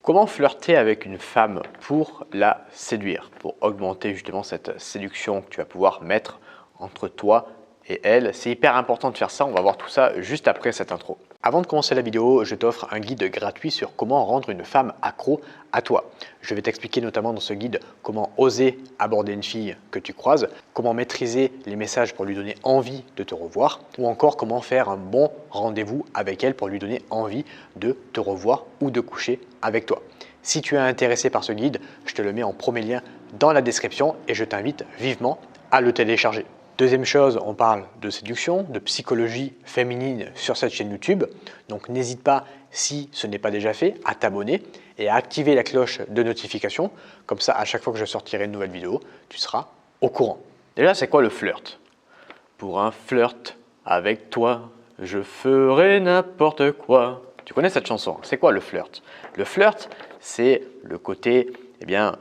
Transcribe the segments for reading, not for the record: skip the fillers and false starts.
Comment flirter avec une femme pour la séduire, pour augmenter justement cette séduction que tu vas pouvoir mettre entre toi et elle? C'est hyper important de faire ça, on va voir tout ça juste après cette intro. Avant de commencer la vidéo, je t'offre un guide gratuit sur comment rendre une femme accro à toi. Je vais t'expliquer notamment dans ce guide comment oser aborder une fille que tu croises, comment maîtriser les messages pour lui donner envie de te revoir, ou encore comment faire un bon rendez-vous avec elle pour lui donner envie de te revoir ou de coucher avec toi. Si tu es intéressé par ce guide, je te le mets en premier lien dans la description et je t'invite vivement à le télécharger. Deuxième chose, on parle de séduction, de psychologie féminine sur cette chaîne YouTube. Donc n'hésite pas, si ce n'est pas déjà fait, à t'abonner et à activer la cloche de notification. Comme ça, à chaque fois que je sortirai une nouvelle vidéo, tu seras au courant. Déjà, c'est quoi le flirt? Pour un flirt avec toi, je ferai n'importe quoi. Tu connais cette chanson? C'est quoi le flirt? Le flirt, c'est le côté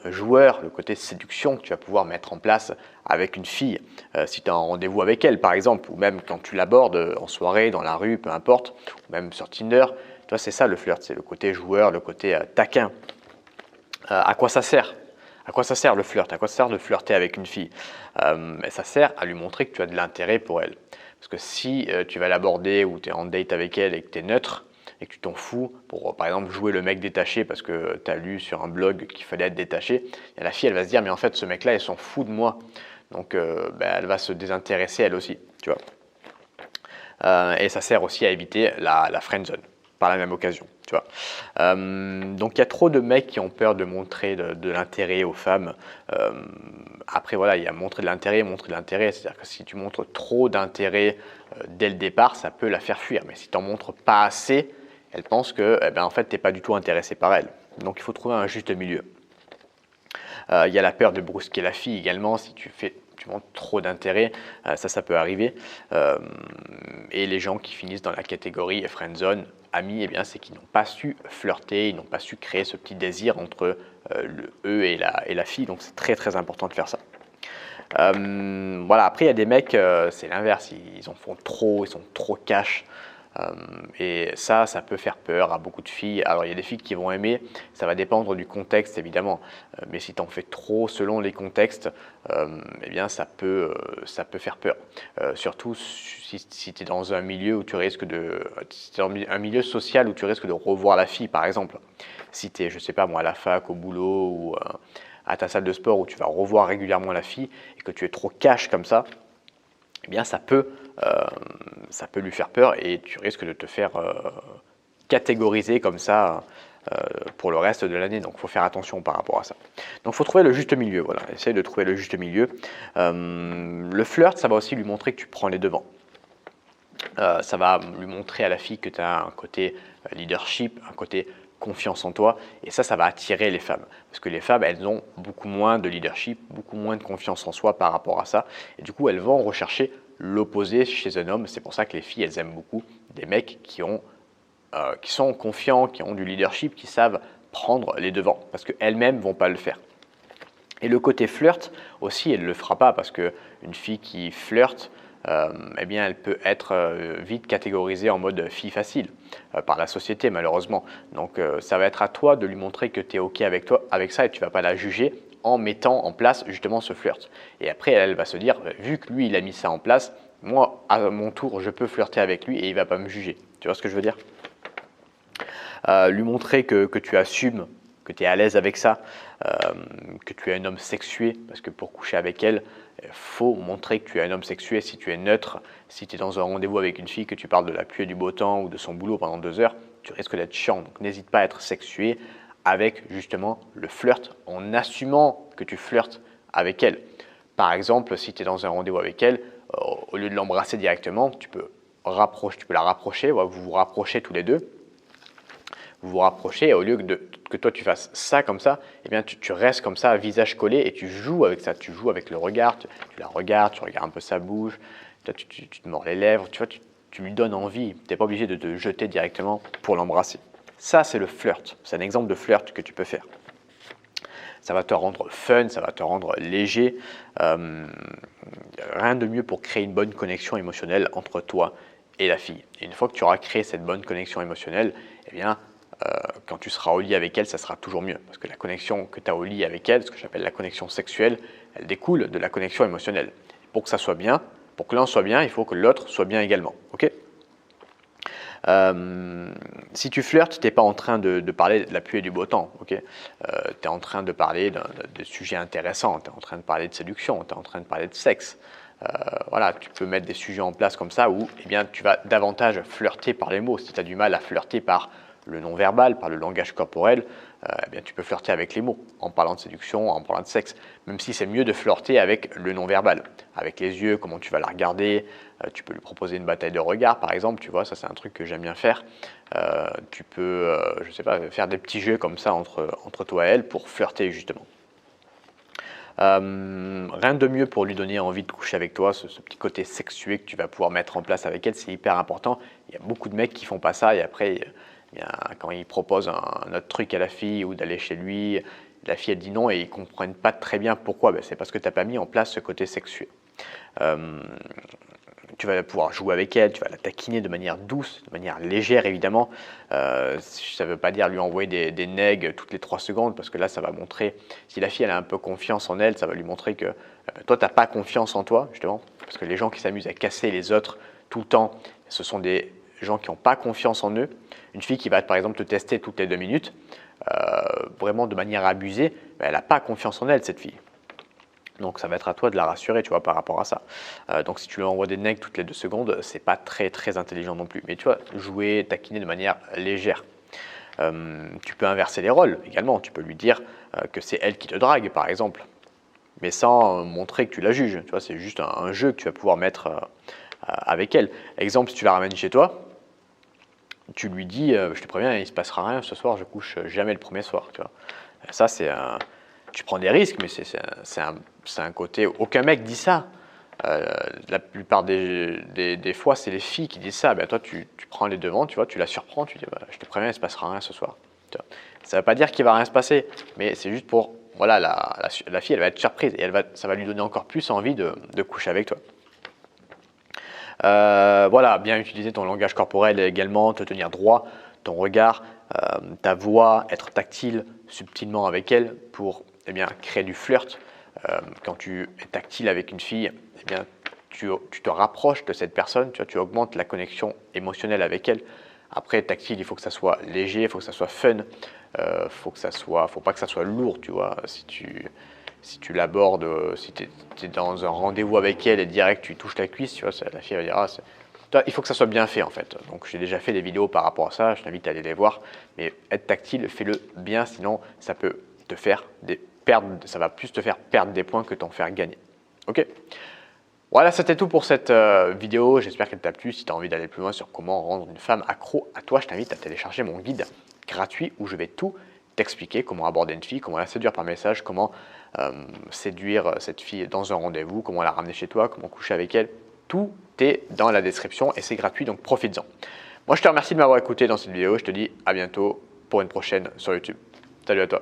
joueur, le côté séduction que tu vas pouvoir mettre en place avec une fille. Si tu as un rendez-vous avec elle, par exemple, ou même quand tu l'abordes en soirée, dans la rue, peu importe, ou même sur Tinder. Toi, c'est ça le flirt, c'est le côté joueur, le côté taquin. À quoi ça sert? À quoi ça sert le flirt? À quoi ça sert de flirter avec une fille? Ça sert à lui montrer que tu as de l'intérêt pour elle. Parce que si tu vas l'aborder ou tu es en date avec elle et que tu es neutre, et que tu t'en fous pour, par exemple, jouer le mec détaché parce que tu as lu sur un blog qu'il fallait être détaché, et la fille, elle va se dire, mais en fait, ce mec-là, il s'en fout de moi. Donc, elle va se désintéresser elle aussi, tu vois. Et ça sert aussi à éviter la friendzone par la même occasion, tu vois. Donc, il y a trop de mecs qui ont peur de montrer de l'intérêt aux femmes. Après, voilà, il y a montrer de l'intérêt, c'est-à-dire que si tu montres trop d'intérêt dès le départ, ça peut la faire fuir. Mais si tu n'en montres pas assez, elle pense que en fait, tu n'es pas du tout intéressé par elle. Donc, il faut trouver un juste milieu. Il y a la peur de brusquer la fille également. Si tu montres trop d'intérêt, ça peut arriver. Et les gens qui finissent dans la catégorie friendzone, amis, c'est qu'ils n'ont pas su flirter, ils n'ont pas su créer ce petit désir entre eux et la fille. Donc, c'est très, très important de faire ça. Voilà, après, il y a des mecs, c'est l'inverse, ils en font trop, ils sont trop cash. Et ça peut faire peur à beaucoup de filles. Alors, il y a des filles qui vont aimer, ça va dépendre du contexte évidemment. Mais si tu en fais trop selon les contextes, ça peut faire peur. Surtout si tu es dans un milieu où tu risques un milieu social où tu risques de revoir la fille, par exemple. Si tu es, je sais pas moi, à la fac, au boulot ou à ta salle de sport où tu vas revoir régulièrement la fille et que tu es trop cash comme ça, ça peut lui faire peur et tu risques de te faire catégoriser comme ça pour le reste de l'année. Donc, il faut faire attention par rapport à ça. Donc, il faut trouver le juste milieu. Voilà, essaye de trouver le juste milieu. Le flirt, ça va aussi lui montrer que tu prends les devants. Ça va lui montrer à la fille que tu as un côté leadership, un côté confiance en toi, et ça va attirer les femmes, parce que les femmes, elles ont beaucoup moins de leadership, beaucoup moins de confiance en soi par rapport à ça, et du coup, elles vont rechercher l'opposé chez un homme. C'est pour ça que les filles, elles aiment beaucoup des mecs qui sont confiants, qui ont du leadership, qui savent prendre les devants, parce qu'elles-mêmes vont pas le faire. Et le côté flirt aussi, elle ne le fera pas, parce qu'une fille qui flirte, elle peut être vite catégorisée en mode fille facile par la société, malheureusement. Donc ça va être à toi de lui montrer que tu es OK avec ça, et tu ne vas pas la juger en mettant en place justement ce flirt. Et après, elle va se dire, vu que lui, il a mis ça en place, moi, à mon tour, je peux flirter avec lui et il ne va pas me juger. Tu vois ce que je veux dire? Lui montrer que tu assumes, que tu es à l'aise avec ça, que tu es un homme sexué, parce que pour coucher avec elle, il faut montrer que tu es un homme sexué. Si tu es neutre, si tu es dans un rendez-vous avec une fille, que tu parles de la pluie et du beau temps ou de son boulot pendant 2 heures, tu risques d'être chiant. Donc n'hésite pas à être sexué avec justement le flirt, en assumant que tu flirtes avec elle. Par exemple, si tu es dans un rendez-vous avec elle, au lieu de l'embrasser directement, tu peux la rapprocher, vous vous rapprochez tous les deux. Vous vous rapprochez et au lieu que toi tu fasses ça comme ça, tu restes comme ça, visage collé, et tu joues avec ça. Tu joues avec le regard, tu la regardes, tu regardes un peu sa bouche, toi, tu te mords les lèvres, tu vois, tu lui donnes envie. Tu n'es pas obligé de te jeter directement pour l'embrasser. Ça, c'est le flirt. C'est un exemple de flirt que tu peux faire. Ça va te rendre fun, ça va te rendre léger. Rien de mieux pour créer une bonne connexion émotionnelle entre toi et la fille. Et une fois que tu auras créé cette bonne connexion émotionnelle, quand tu seras au lit avec elle, ça sera toujours mieux. Parce que la connexion que tu as au lit avec elle, ce que j'appelle la connexion sexuelle, elle découle de la connexion émotionnelle. Pour que ça soit bien, pour que l'un soit bien, il faut que l'autre soit bien également. Ok. Si tu flirtes, tu n'es pas en train de parler de la pluie et du beau temps. Okay, tu es en train de parler de sujets intéressants, tu es en train de parler de séduction, tu es en train de parler de sexe. Voilà, tu peux mettre des sujets en place comme ça où eh bien, tu vas davantage flirter par les mots. Si tu as du mal à flirter par le non-verbal, par le langage corporel, eh bien, tu peux flirter avec les mots, en parlant de séduction, en parlant de sexe, même si c'est mieux de flirter avec le non-verbal, avec les yeux, comment tu vas la regarder, tu peux lui proposer une bataille de regard par exemple, tu vois, ça c'est un truc que j'aime bien faire. Tu peux, je sais pas, faire des petits jeux comme ça entre toi et elle pour flirter justement. Rien de mieux pour lui donner envie de coucher avec toi, ce petit côté sexué que tu vas pouvoir mettre en place avec elle, c'est hyper important. Il y a beaucoup de mecs qui font pas ça et après, quand ils proposent un autre truc à la fille ou d'aller chez lui, la fille elle dit non et ils comprennent pas très bien pourquoi. Ben, c'est parce que tu n'as pas mis en place ce côté sexué. Tu vas pouvoir jouer avec elle, tu vas la taquiner de manière douce, de manière légère évidemment. Ça ne veut pas dire lui envoyer des nègres toutes les 3 secondes parce que là ça va montrer, si la fille elle a un peu confiance en elle, ça va lui montrer que toi tu n'as pas confiance en toi justement. Parce que les gens qui s'amusent à casser les autres tout le temps, ce sont des gens qui n'ont pas confiance en eux. Une fille qui va par exemple te tester toutes les 2 minutes, vraiment de manière abusée, elle n'a pas confiance en elle cette fille. Donc ça va être à toi de la rassurer, tu vois, par rapport à ça. Donc si tu lui envoies des nègres toutes les 2 secondes, c'est pas très intelligent non plus. Mais tu vois, jouer, taquiner de manière légère. Tu peux inverser les rôles également. Tu peux lui dire que c'est elle qui te drague, par exemple, mais sans montrer que tu la juges. Tu vois, c'est juste un jeu que tu vas pouvoir mettre avec elle. Exemple, si tu la ramènes chez toi, tu lui dis, je te préviens, il ne se passera rien ce soir, je couche jamais le premier soir. Tu vois. Ça, c'est tu prends des risques, mais c'est un côté. Aucun mec dit ça. La plupart des fois, c'est les filles qui disent ça. Ben, toi, tu prends les devants, tu vois, tu la surprends, tu dis bah, je te préviens, il ne se passera rien ce soir. Ça ne veut pas dire qu'il ne va rien se passer, mais c'est juste pour. Voilà, la fille, elle va être surprise et ça va lui donner encore plus envie de coucher avec toi. Voilà, bien utiliser ton langage corporel également, te tenir droit, ton regard, ta voix, être tactile subtilement avec elle pour eh bien, créer du flirt. Quand tu es tactile avec une fille, eh bien, tu te rapproches de cette personne, tu augmentes la connexion émotionnelle avec elle. Après, tactile, il faut que ça soit léger, il faut que ça soit fun, faut pas que ça soit lourd, tu vois. Si tu l'abordes, si tu es dans un rendez-vous avec elle et direct tu touches la cuisse, tu vois, la fille va dire il faut que ça soit bien fait en fait. Donc j'ai déjà fait des vidéos par rapport à ça, je t'invite à aller les voir. Mais être tactile, fais-le bien, sinon ça peut te faire ça va plus te faire perdre des points que t'en faire gagner. Ok. Voilà, c'était tout pour cette vidéo. J'espère qu'elle t'a plu. Si tu as envie d'aller plus loin sur comment rendre une femme accro à toi, je t'invite à télécharger mon guide gratuit où je vais tout t'expliquer, comment aborder une fille, comment la séduire par message, comment séduire cette fille dans un rendez-vous, comment la ramener chez toi, comment coucher avec elle. Tout est dans la description et c'est gratuit, donc profites-en. Moi, je te remercie de m'avoir écouté dans cette vidéo. Je te dis à bientôt pour une prochaine sur YouTube. Salut à toi.